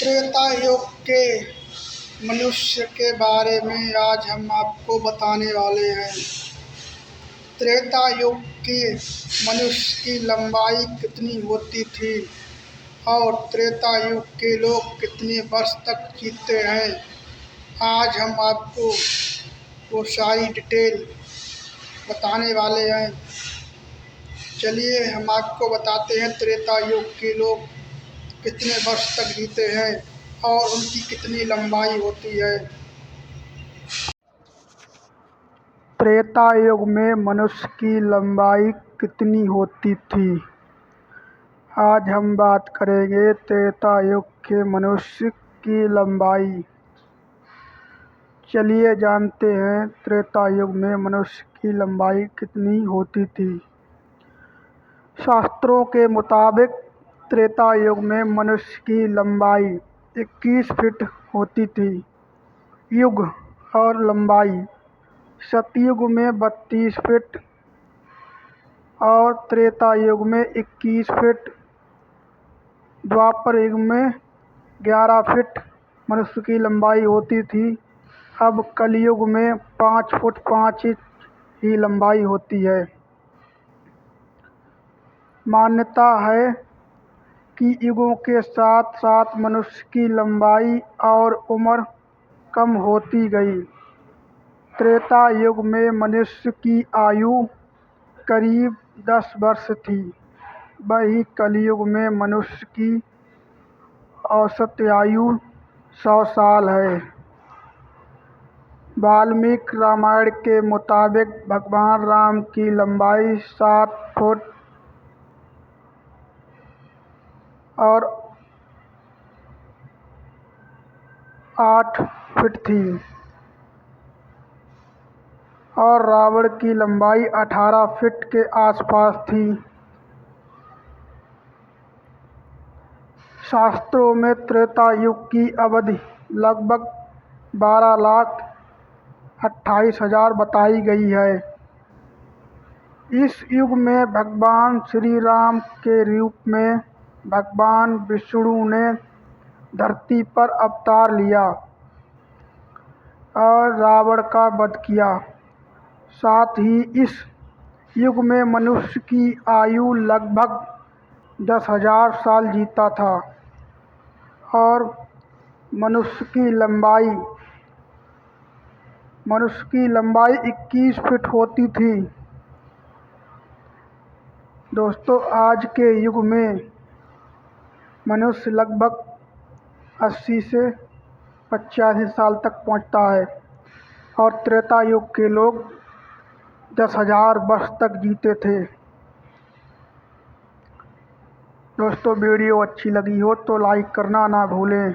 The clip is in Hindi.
त्रेता युग के मनुष्य के बारे में आज हम आपको बताने वाले हैं। त्रेता युग के मनुष्य की लंबाई कितनी होती थी और त्रेता युग के लोग कितने वर्ष तक जीते हैं, आज हम आपको वो सारी डिटेल बताने वाले हैं। चलिए हम आपको बताते हैं त्रेता युग के लोग कितने वर्ष तक जीते हैं और उनकी कितनी लंबाई होती है। त्रेता युग में मनुष्य की लंबाई कितनी होती थी, आज हम बात करेंगे त्रेता युग के मनुष्य की लंबाई। चलिए जानते हैं त्रेता युग में मनुष्य की लंबाई कितनी होती थी। शास्त्रों के मुताबिक त्रेता युग में मनुष्य की लंबाई 21 फीट होती थी। युग और लंबाई सतयुग में 32 फीट और त्रेता युग में 21 फीट, द्वापर युग में 11 फीट मनुष्य की लंबाई होती थी। अब कलयुग में 5 फुट 5 इंच ही लंबाई होती है। मान्यता है कि युगों के साथ साथ मनुष्य की लंबाई और उम्र कम होती गई। त्रेता युग में मनुष्य की आयु करीब 10 वर्ष थी, वही कलयुग में मनुष्य की औसत आयु 100 साल है। वाल्मीकि रामायण के मुताबिक भगवान राम की लंबाई 7 फुट और 8 फीट थी और रावण की लंबाई 18 फीट के आसपास थी। शास्त्रों में त्रेता युग की अवधि लगभग 12,28,000 बताई गई है। इस युग में भगवान श्री राम के रूप में भगवान विष्णु ने धरती पर अवतार लिया और रावण का वध किया। साथ ही इस युग में मनुष्य की आयु लगभग 10,000 साल जीता था और मनुष्य की लंबाई 21 फीट होती थी। दोस्तों, आज के युग में मनुष्य लगभग 80 से 85 साल तक पहुंचता है और त्रेता युग के लोग 10,000 वर्ष तक जीते थे। दोस्तों, वीडियो अच्छी लगी हो तो लाइक करना ना भूलें।